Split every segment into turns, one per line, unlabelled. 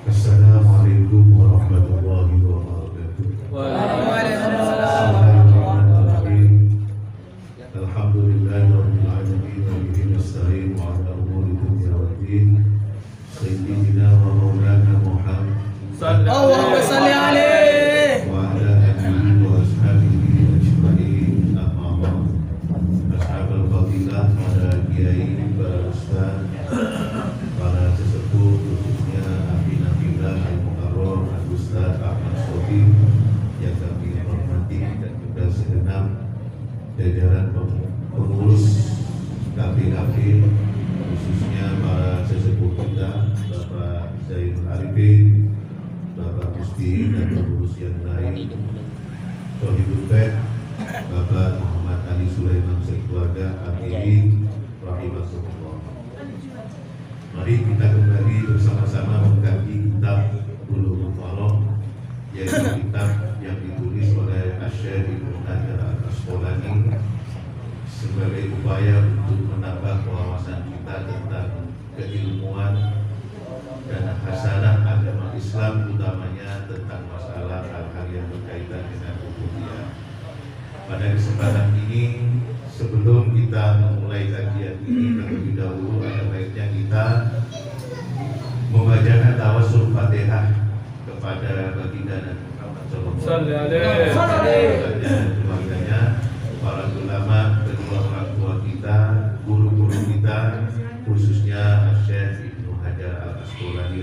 Assalamualaikum warahmatullahi wabarakatuh.
Waalaikumsalam.
Bismillahirrahmanirrahim. Alhamdulillahirabbil alamin wa bihi nasta'in wa ala umuri dunya waddin. Sayyidina wa maulana Muhammad
Allahumma salli alaihi.
wa ala alihi wa ashabihi ajma'in. Amma ba'd. Ashabul fadilah, para kiai, para ustaz, para sesepuh, khususnya Nabi-Nabilah Al-Mukarram Al-Ustaz Ahmad Sofi yang kami hormati, dan juga segenap jajaran pengurus KPKP, khususnya para sesepuh kita, Bapak Zainul Arifin, Bapak Musti, dan pengurus yang lain, Sohibul Bed, Bapak Muhammad Ali Sulaiman sekeluarga, amin rahimahullah. Mari kita kembali bersama-sama mengkaji kitab Bulughul Maram, yaitu kitab yang ditulis oleh Asy-Syaikh Ibnu Hajar Al-Asqalani sebagai upaya untuk menambah wawasan kita tentang keilmuan dan hasanah agama Islam, utamanya tentang masalah hal-hal yang berkaitan dengan rububiyah. Pada kesempatan ini, sebelum kita memulai kajian ini, terlebih dahulu ada baiknya kita membacakan tawassul Fatihah kepada baginda Nabi Muhammad SAW dan keluarganya, para ulama, kedua orang tua kita, guru-guru kita, khususnya Asy-Syaikh Ibnu Hajar Al-Asqalani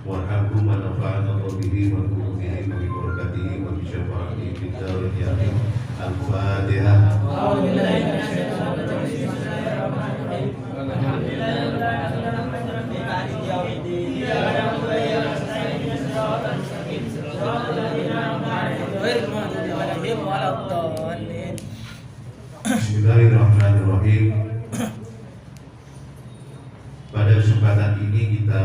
warhamhu wa nafa'ana bihi wa bihi wa bi barakatihi wa bi syafaatihi fid dharain ya amin. Al-Fatihah. Bismillahirrahmanirrahim. Pada kesempatan ini kita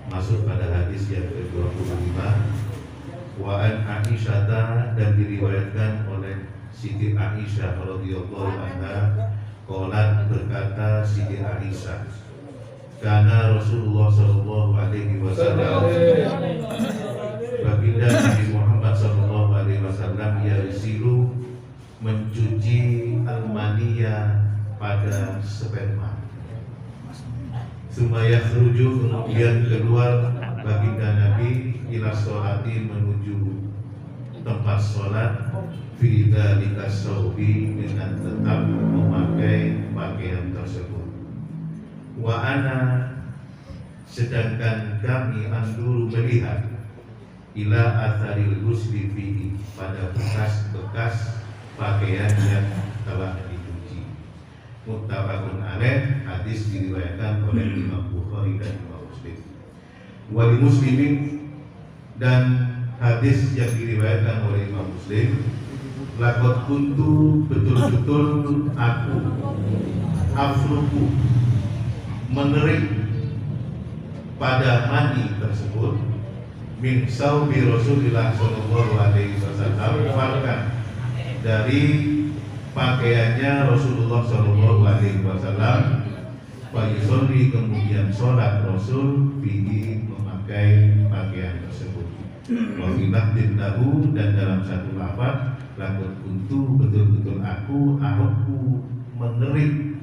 masuk pada hadis yang ke-25. Wa an Aisyah, dan diriwayatkan oleh Siti Aisyah radhiyallahu anha, qalat, berkata Siti Aisyah, karena Rasulullah sallallahu alaihi wasallam, baginda Nabi Muhammad sallallahu alaihi wasallam, yarsilu, mencuci al-maniyah pada sperma. Sumaya khruju, kemudian keluar baginda Nabi ila sholati, menuju tempat sholat, fi dzalika saubi, dengan tetap memakai pakaian tersebut. Wa ana, sedangkan kami, anduru, melihat, ila atharil ghusli fihi, pada bekas-bekas pakaian yang telah dicuci. Muttafaqun alaih, hadis diriwayatkan oleh Imam Bukhari dan Imam Muslim. Wali Muslimin, dan hadis yang diriwayatkan oleh Imam Muslim, laqad kuntu, betul-betul aku, afruku, menerik pada mani tersebut, min saubi Rasulillah sallallahu alaihi wasallam, bahkan dari pakaiannya Rasulullah sallallahu alaihi wasallam, fayusolli, kemudian sholat Rasul bihi, memakai pakaian tersebut. Wa bilafdin lahu, dan dalam satu lafaz, laqad kuntu, betul-betul aku menerik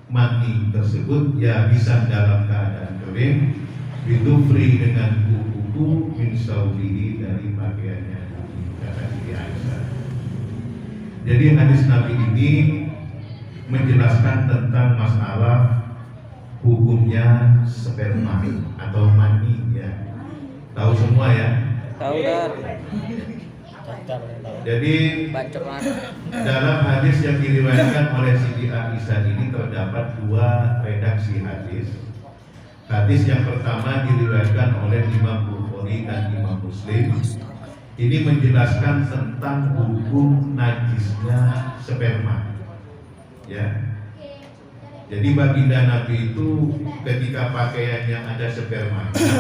mani tersebut, ya bisa dalam keadaan kering, bidufri, dengan kuku, min saubihi, dari pakaiannya, kata Siti Aisyah. Jadi hadis Nabi ini menjelaskan tentang masalah hukumnya sperma atau mani, ya. Tahu semua ya?
Tahu kan?
Jadi dalam hadis yang diriwayatkan oleh Siti Aisyah ini terdapat dua redaksi hadis. Hadis yang pertama diriwayatkan oleh Imam Bukhari dan Imam Muslim. Ini menjelaskan tentang hukum najisnya sperma. Ya. Jadi baginda Nabi itu ketika pakaiannya ada spermanya,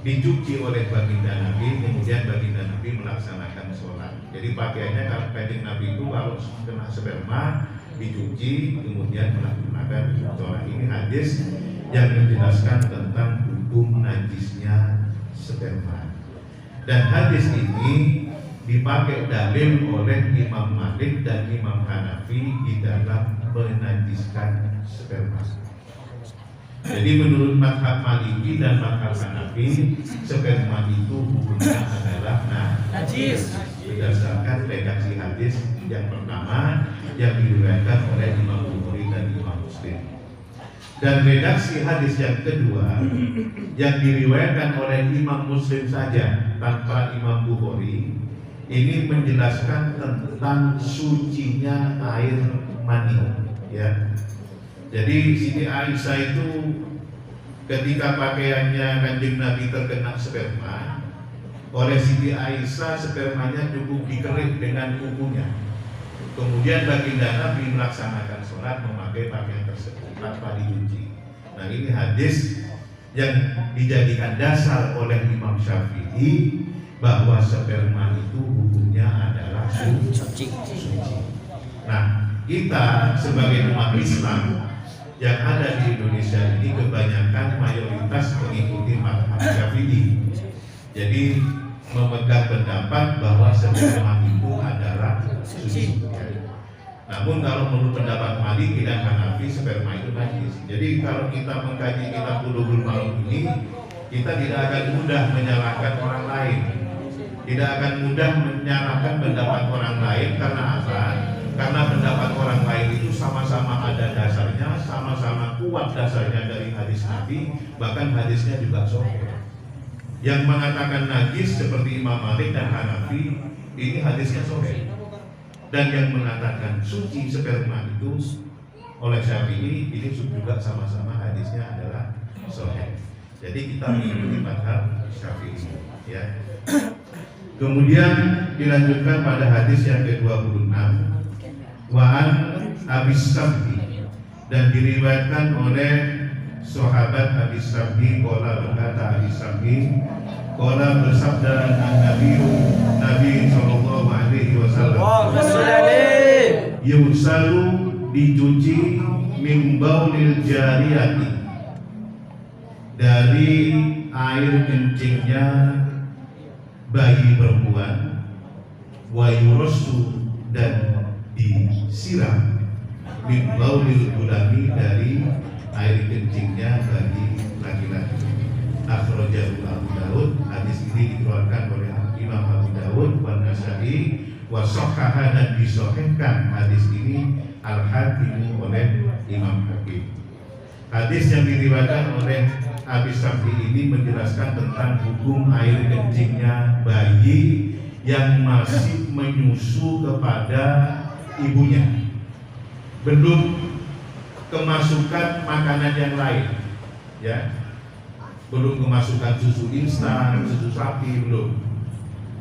dicuci oleh baginda Nabi, kemudian baginda Nabi melaksanakan sholat. Jadi pakaiannya kalau kanjeng Nabi itu kalau kena sperma dicuci, kemudian melaksanakan sholat. Ini hadis yang menjelaskan tentang hukum najisnya sperma. Dan hadis ini dipakai dalil oleh Imam Malik dan Imam Hanafi di dalam menajiskan sperma. Jadi menurut mazhab Maliki dan mazhab Hanafi, sperma itu hukumnya adalah
Najis.
berdasarkan redaksi hadis yang pertama yang diriwayatkan oleh Imam Bukhari dan Imam Muslim. Dan redaksi hadis yang kedua yang diriwayatkan oleh Imam Muslim saja tanpa Imam Bukhari, ini menjelaskan tentang sucinya air mani, ya. Jadi Siti Aisyah itu ketika pakaiannya Kanjeng Nabi terkena sperma, oleh Siti Aisyah spermanya cukup dikerik dengan kukunya. Kemudian baginda Nabi melaksanakan sholat memakai pakaian tersebut tanpa dicuci. Nah, ini hadis yang dijadikan dasar oleh Imam Syafi'i bahwa sperma itu hukumnya adalah suci. Nah, kita sebagai umat Islam yang ada di Indonesia ini kebanyakan mayoritas mengikuti mazhab Syafi'i. Jadi memegang pendapat bahwa sperma itu adalah suci. Namun kalau menurut pendapat Maliki dan Hanafi, sperma itu najis. Jadi kalau kita mengkaji kitab Bulughul Maram ini, kita tidak akan mudah menyalahkan orang lain. Tidak akan mudah menyalahkan pendapat orang lain. Karena apa? Karena pendapat orang lain itu sama-sama ada dasarnya, sama-sama kuat dasarnya dari hadis Nabi, bahkan hadisnya juga sahih. Yang mengatakan najis seperti Imam Malik dan Hanafi, ini hadisnya sahih. Dan yang mengatakan suci sperma itu oleh Syafi'i, ini juga sama-sama hadisnya adalah sahih. Jadi kita mengikuti mazhab Syafi'i, ya. Kemudian dilanjutkan pada hadis yang ke-26, wa'an Abis Sabhi, dan diriwayatkan oleh sahabat Abis Sabhi, qala berkata Abis Sabhi, qala bersabda Nabi sallallahu alaihi wasallam, yusalu dicuci min baulil jariyati, dari air kencingnya bayi perempuan, wa yurassu, dan disiram min baulil gulami, dari air kencingnya bagi laki-laki. Akhrajahu Abu Daud, hadis ini dikeluarkan oleh Imam Abu Daud wa Nasa'i, wa sahhaha, dan disahihkan hadis ini Al-Hakim oleh Imam Hakim. Hadis yang diriwayatkan oleh Abi Syafi'i ini menjelaskan tentang hukum air kencingnya bayi yang masih menyusu kepada ibunya, belum kemasukan makanan yang lain, ya, belum kemasukan susu instan, susu sapi, belum.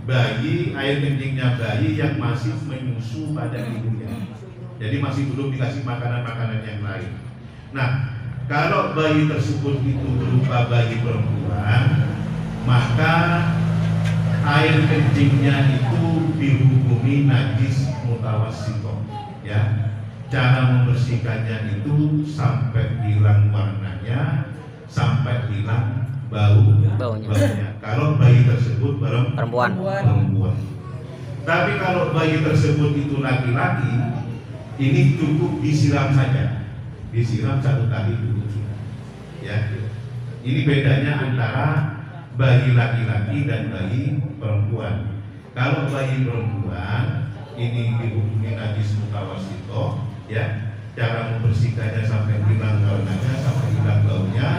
Bayi, air kencingnya bayi yang masih menyusu pada ibunya, jadi masih belum dikasih makanan-makanan yang lain. Nah, kalau bayi tersebut itu berupa bayi perempuan, maka air kencingnya itu dihukumi najis mutawassithah, ya. Cara membersihkannya itu sampai hilang warnanya, sampai hilang baunya. Kalau bayi tersebut perempuan. Tapi kalau bayi tersebut itu laki-laki, ini cukup disiram saja, disiram 1 kali dulu, ya. Ini bedanya antara bayi laki-laki dan bayi perempuan. Kalau bayi perempuan ini dihukumi najis mutawassithah, ya, cara membersihkannya sampai hilang warnanya, sampai hilang baunya.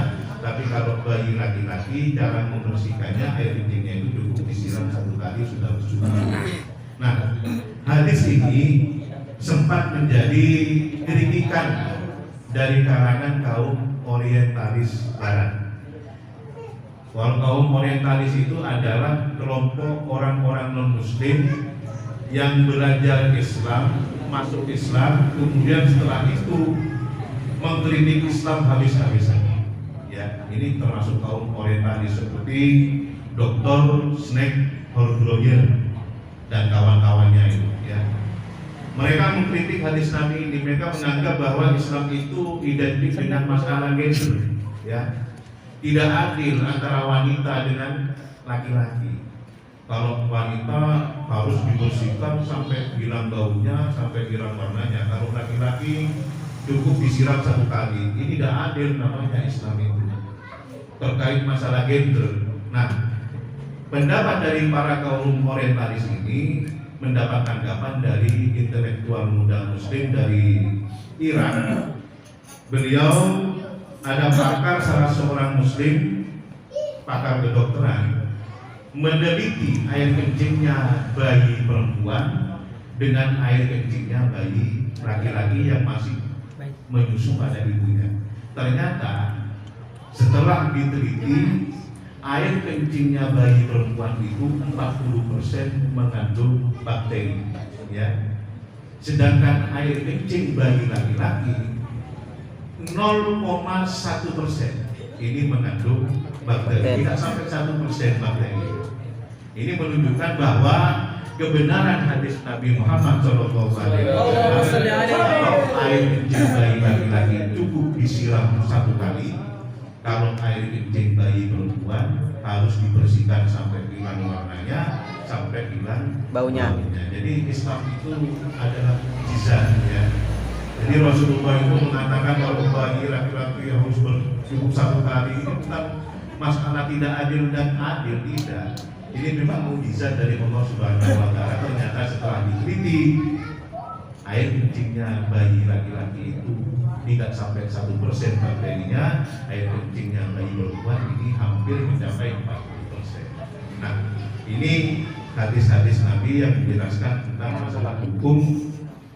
Tapi kalau bayi laki-laki, cara membersihkannya air kencingnya itu cukup disiram 1 kali sudah cukup. Nah, hadis ini sempat menjadi kritikan dari kalangan kaum orientalis barat. Kaum orientalis itu adalah kelompok orang-orang non-muslim yang belajar Islam, masuk Islam, kemudian setelah itu mengkritik Islam habis-habisan. Ya, ini termasuk kaum orientalis seperti Dr. Snake Hordroyer dan kawan-kawannya itu, ya. Mereka mengkritik hadis Nabi ini. Mereka menganggap bahwa Islam itu identik dengan masalah gender, ya. Tidak adil antara wanita dengan laki-laki. Kalau wanita harus dibersihkan sampai hilang baunya, sampai hilang warnanya. Kalau laki-laki cukup disiram 1 kali. Ini tidak adil namanya Islam itu. Terkait masalah gender. Nah, pendapat dari para kaum orientalis ini mendapat tanggapan dari intelektual muda muslim dari Iran. Beliau ada pakar, salah seorang muslim, pakar kedokteran, meneliti air kencingnya bayi perempuan dengan air kencingnya bayi laki-laki yang masih menyusu pada ibunya. Ternyata setelah diteliti, air kencingnya bayi perempuan itu 40% mengandung bakteri, ya. Sedangkan air kencing bayi laki-laki 0,1% ini mengandung bakteri, tidak sampai 1% bakteri. Ini menunjukkan bahwa kebenaran hadis Nabi Muhammad SAW, air kencing bayi laki-laki cukup disiram 1 kali. Kalau air kencing bayi perempuan harus dibersihkan sampai hilang warnanya, sampai hilang baunya. Jadi Islam itu adalah mukjizat, ya. Jadi Rasulullah itu mengatakan kalau bayi laki-laki harus cukup 1 kali, ini bukan masalah tidak adil dan adil, tidak. Ini memang mukjizat dari Allah Subhanahu wa Ta'ala. Ternyata setelah diteliti, air kencingnya bayi laki-laki itu tidak sampai 1% bakterinya, air kencingnya bayi perempuan ini hampir mencapai 40%. Nah, ini hadis-hadis Nabi yang menjelaskan tentang masalah hukum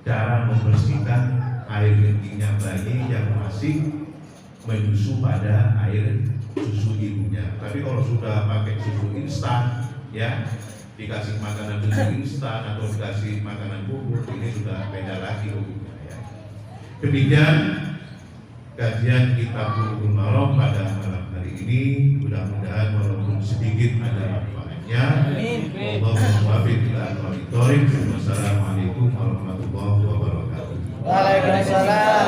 cara membersihkan air kencingnya bayi yang masih menyusu pada air susu ibunya. Tapi kalau sudah pakai susu instan, ya, dikasih makanan susu instan atau dikasih makanan bubur, ini sudah beda lagi hukumnya, ya. Demikian kajian kitab Bulughul Maram pada malam hari ini. Mudah-mudahan walaupun sedikit ada manfaatnya. Allahumma muwaffiq ila aqwamit thoriq. Wassalamualaikum warahmatullahi wabarakatuh.
Waalaikumsalam.